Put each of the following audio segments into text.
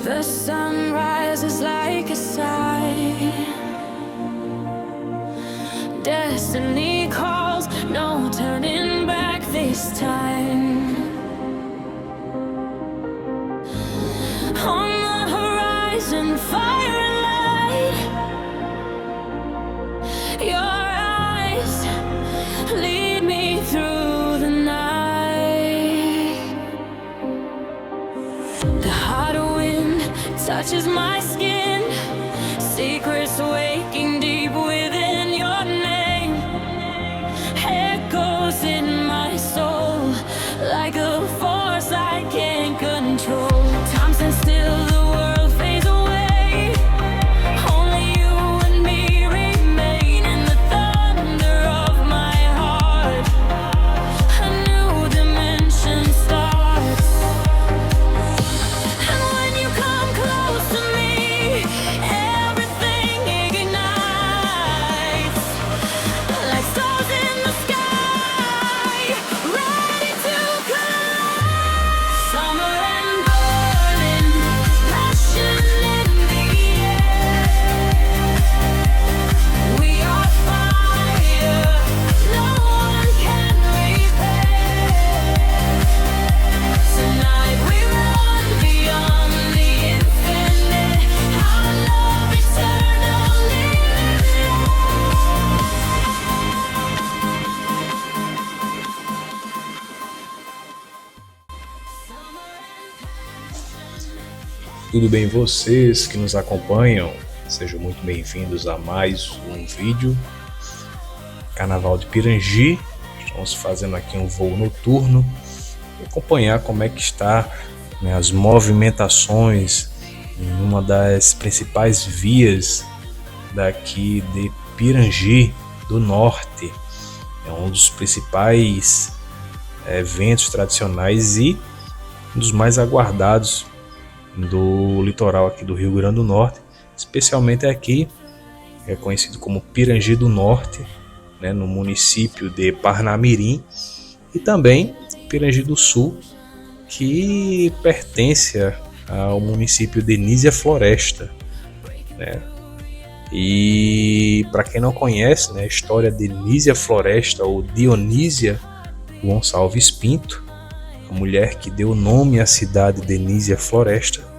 The sun rises like a sigh. Destiny calls, no turning back this time. On the horizon, fire and light. Your eyes lead me through the night. The hot wind touches my skin. Secrets waking deep within your name. Echoes in my soul like a force I can't control. Time stands still, the world fades away. Only you and me remain in the thunder of my heart. A new dimension starts. And when you come close to me, everything ignites. Like stars in the sky, ready to collide. Summer and burning, passion in the air. We are fire, no one can repair. Tonight we run beyond the infinite. Our love eternally Tudo bem, vocês que nos acompanham? Sejam muito bem-vindos a mais um vídeo. Carnaval de Pirangi. Estamos fazendo aqui um voo noturno e acompanhar como é que está, né, as movimentações em uma das principais vias daqui de Pirangi do Norte. É um dos principais eventos tradicionais e um dos mais aguardados do litoral aqui do Rio Grande do Norte, especialmente aqui, é conhecido como Pirangi do Norte, né, no município de Parnamirim, e também Pirangi do Sul, que pertence ao município de Nísia Floresta, né? E para quem não conhece, né, a história de Nísia Floresta ou Dionísia Gonçalves Pinto, a mulher que deu nome à cidade de Nísia Floresta.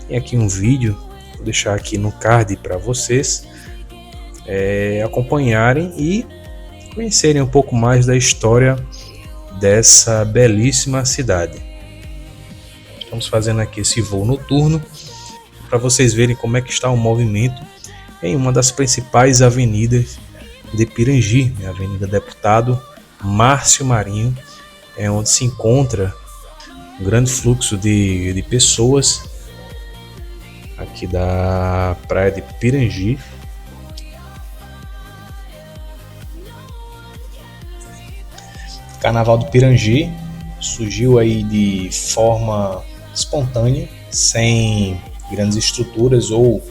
Tem aqui um vídeo, vou deixar aqui no card para vocês acompanharem e conhecerem um pouco mais da história dessa belíssima cidade. Estamos fazendo aqui esse voo noturno para vocês verem como é que está o movimento em uma das principais avenidas de Pirangi, a Avenida Deputado Márcio Marinho, é onde se encontra um grande fluxo de pessoas aqui da praia de Pirangi. Carnaval do Pirangi surgiu aí de forma espontânea, sem grandes estruturas ou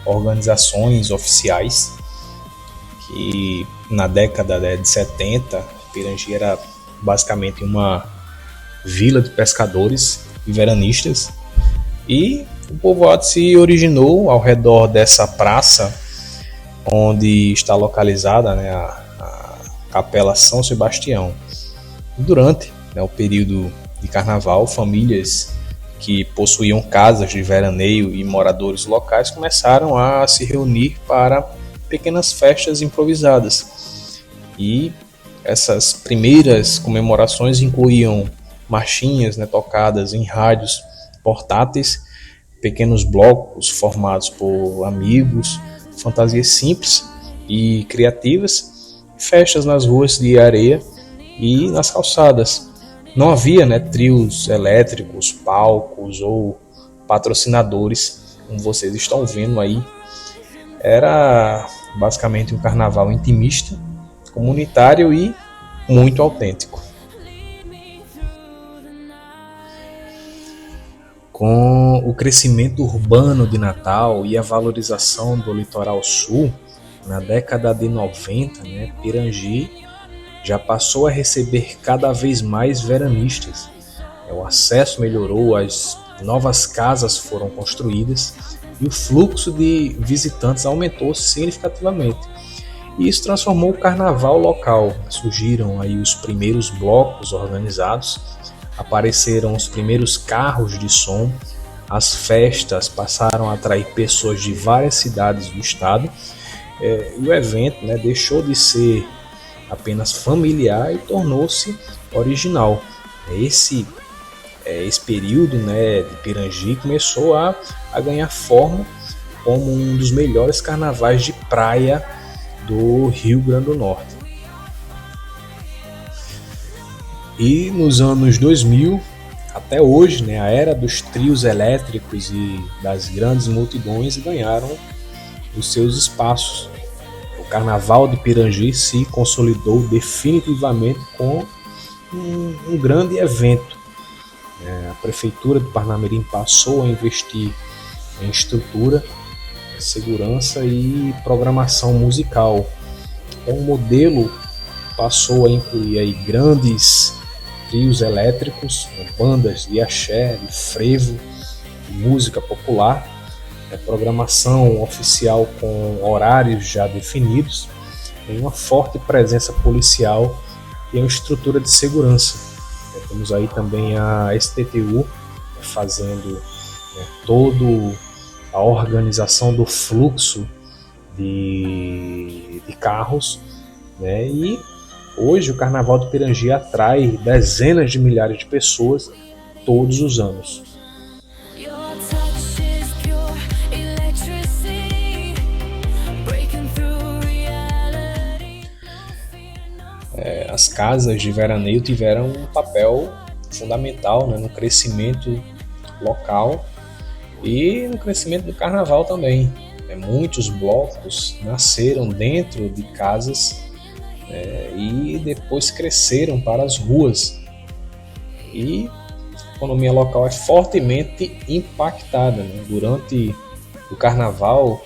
organizações oficiais, que na década de 70 Pirangi era basicamente uma vila de pescadores e veranistas, e o povoado se originou ao redor dessa praça onde está localizada, né, a Capela São Sebastião. Durante, né, o período de carnaval, famílias que possuíam casas de veraneio e moradores locais começaram a se reunir para pequenas festas improvisadas, e essas primeiras comemorações incluíam marchinhas, né, tocadas em rádios portáteis, pequenos blocos formados por amigos, fantasias simples e criativas, festas nas ruas de areia e nas calçadas. Não havia, né, trios elétricos, palcos ou patrocinadores, como vocês estão vendo aí. Era basicamente um carnaval intimista, comunitário e muito autêntico. Com o crescimento urbano de Natal e a valorização do litoral sul, na década de 90, né, Pirangi já passou a receber cada vez mais veranistas. O acesso melhorou às novas casas foram construídas e o fluxo de visitantes aumentou significativamente. E isso transformou o carnaval local. Surgiram aí os primeiros blocos organizados, apareceram os primeiros carros de som, as festas passaram a atrair pessoas de várias cidades do estado, e o evento, né, deixou de ser apenas familiar e tornou-se original. Esse período, né, de Pirangi começou a ganhar forma como um dos melhores carnavais de praia do Rio Grande do Norte. E nos anos 2000 até hoje, né, a era dos trios elétricos e das grandes multidões ganharam os seus espaços. O Carnaval de Pirangi se consolidou definitivamente com um grande evento. A Prefeitura de Parnamirim passou a investir em estrutura, segurança e programação musical. Então, o modelo passou a incluir aí grandes trios elétricos, bandas de axé, de frevo, de música popular, programação oficial com horários já definidos, e uma forte presença policial e uma estrutura de segurança. Temos aí também a STTU fazendo toda a organização do fluxo de carros, né? E hoje o Carnaval do Pirangi atrai dezenas de milhares de pessoas todos os anos. As casas de veraneio tiveram um papel fundamental, né, no crescimento local e no crescimento do carnaval também. Muitos blocos nasceram dentro de casas e depois cresceram para as ruas. E a economia local é fortemente impactada, né? Durante o carnaval,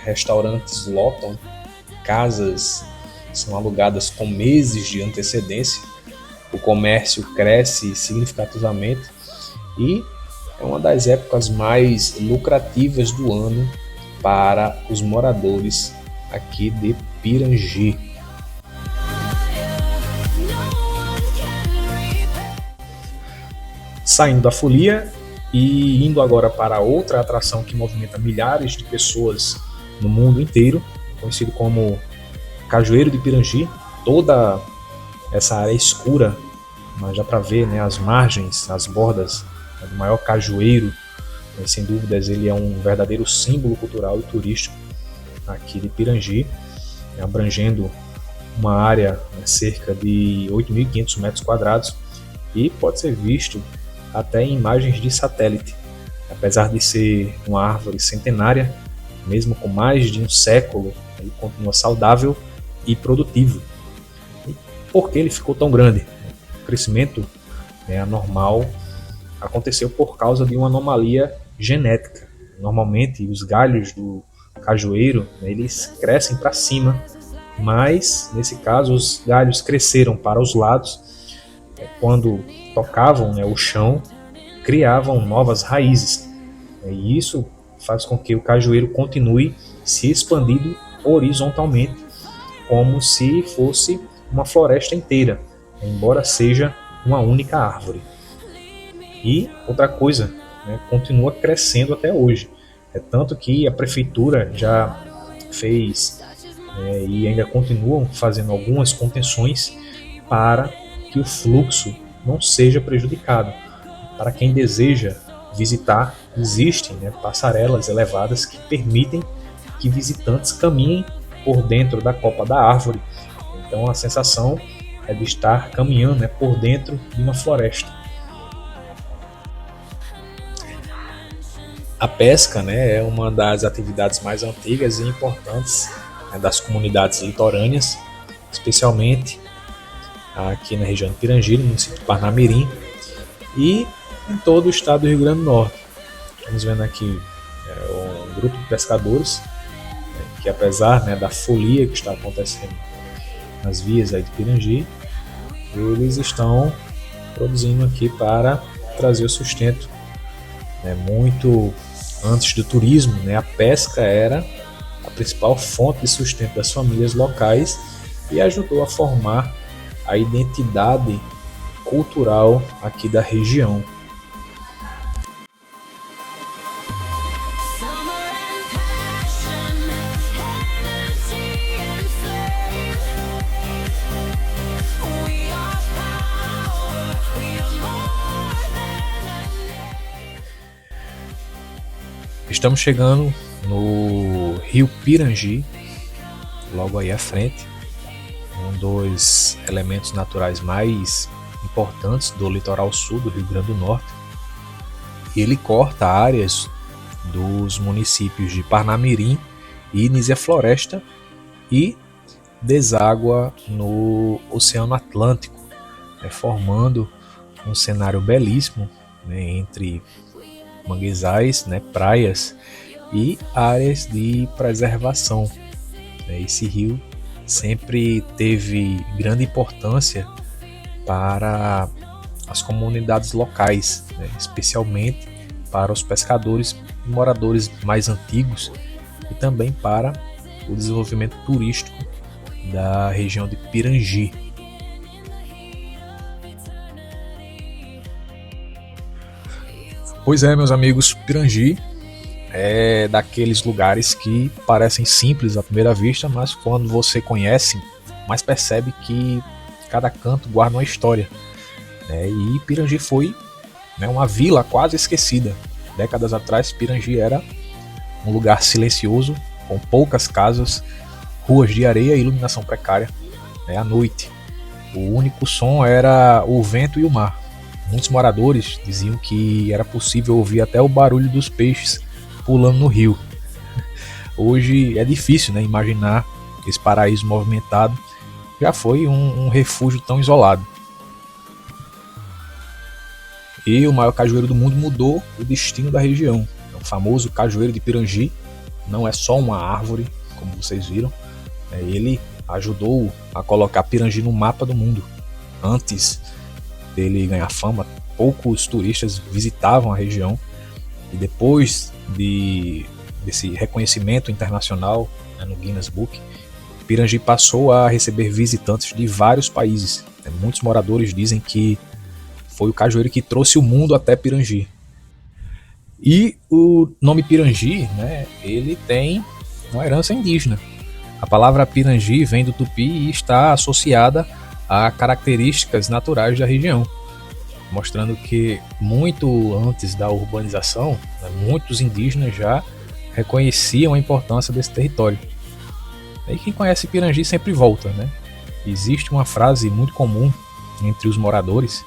restaurantes lotam, casas são alugadas com meses de antecedência, o comércio cresce significativamente e é uma das épocas mais lucrativas do ano para os moradores aqui de Pirangi. Saindo da folia e indo agora para outra atração que movimenta milhares de pessoas no mundo inteiro, conhecido como Cajueiro de Pirangi. Toda essa área escura, mas dá para ver, né, as margens, as bordas do maior cajueiro. Sem dúvidas, ele é um verdadeiro símbolo cultural e turístico aqui de Pirangi, abrangendo uma área cerca de 8.500 metros quadrados e pode ser visto até em imagens de satélite. Apesar de ser uma árvore centenária, mesmo com mais de um século, ele continua saudável e produtivo. E por que ele ficou tão grande? O crescimento anormal aconteceu por causa de uma anomalia genética. Normalmente os galhos do cajueiro, eles crescem para cima, mas nesse caso os galhos cresceram para os lados. Quando tocavam o chão, criavam novas raízes, e isso faz com que o cajueiro continue se expandindo horizontalmente, como se fosse uma floresta inteira, embora seja uma única árvore. E outra coisa, continua crescendo até hoje. Tanto que a prefeitura já fez e ainda continuam fazendo algumas contenções para que o fluxo não seja prejudicado. Para quem deseja visitar, existem passarelas elevadas que permitem que visitantes caminhem por dentro da copa da árvore. Então a sensação é de estar caminhando por dentro de uma floresta. A pesca é uma das atividades mais antigas e importantes das comunidades litorâneas, especialmente aqui na região de Pirangi, no município de Parnamirim, e em todo o estado do Rio Grande do Norte. Estamos vendo aqui um grupo de pescadores que, apesar da folia que está acontecendo nas vias aí de Pirangi, eles estão produzindo aqui para trazer o sustento né? Muito antes do turismo, né? A pesca era a principal fonte de sustento das famílias locais e ajudou a formar a identidade cultural aqui da região. Summer and passion, energy and flame. We are power, we are more than a name. Estamos chegando no Rio Pirangi, logo aí à frente, um dos elementos naturais mais importantes do litoral sul do Rio Grande do Norte. E ele corta áreas dos municípios de Parnamirim e Nísia Floresta e deságua no Oceano Atlântico, né, formando um cenário belíssimo, né, entre manguezais, né, praias e áreas de preservação. Esse rio sempre teve grande importância para as comunidades locais, né, especialmente para os pescadores e moradores mais antigos e também para o desenvolvimento turístico da região de Pirangi. Pois é, meus amigos, Pirangi é daqueles lugares que parecem simples à primeira vista, mas quando você conhece, mais percebe que cada canto guarda uma história. E Pirangi foi, né, uma vila quase esquecida. Décadas atrás, Pirangi era um lugar silencioso, com poucas casas, ruas de areia e iluminação precária, né, à noite. O único som era o vento e o mar. Muitos moradores diziam que era possível ouvir até o barulho dos peixes pulando no rio. Hoje é difícil, né, imaginar esse paraíso movimentado. Já foi um refúgio tão isolado. E o maior cajueiro do mundo mudou o destino da região. O famoso Cajueiro de Pirangi não é só uma árvore, como vocês viram. Ele ajudou a colocar Pirangi no mapa do mundo. Antes dele ganhar fama, poucos turistas visitavam a região. E depois desse reconhecimento internacional, né, no Guinness Book, Pirangi passou a receber visitantes de vários países. Muitos moradores dizem que foi o cajueiro que trouxe o mundo até Pirangi. E o nome Pirangi, né, ele tem uma herança indígena. A palavra Pirangi vem do tupi e está associada a características naturais da região, mostrando que muito antes da urbanização, né, muitos indígenas já reconheciam a importância desse território. E quem conhece Pirangi sempre volta, né? Existe uma frase muito comum entre os moradores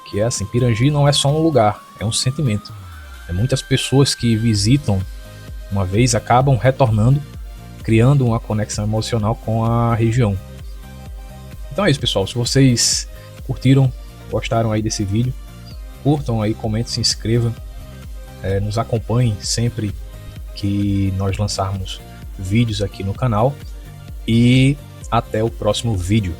que é assim: Pirangi não é só um lugar, é um sentimento. Muitas pessoas que visitam uma vez acabam retornando, criando uma conexão emocional com a região. Então é isso, pessoal. Se vocês curtiram, gostaram aí desse vídeo, curtam aí, comentem, se inscrevam, nos acompanhem sempre que nós lançarmos vídeos aqui no canal e até o próximo vídeo.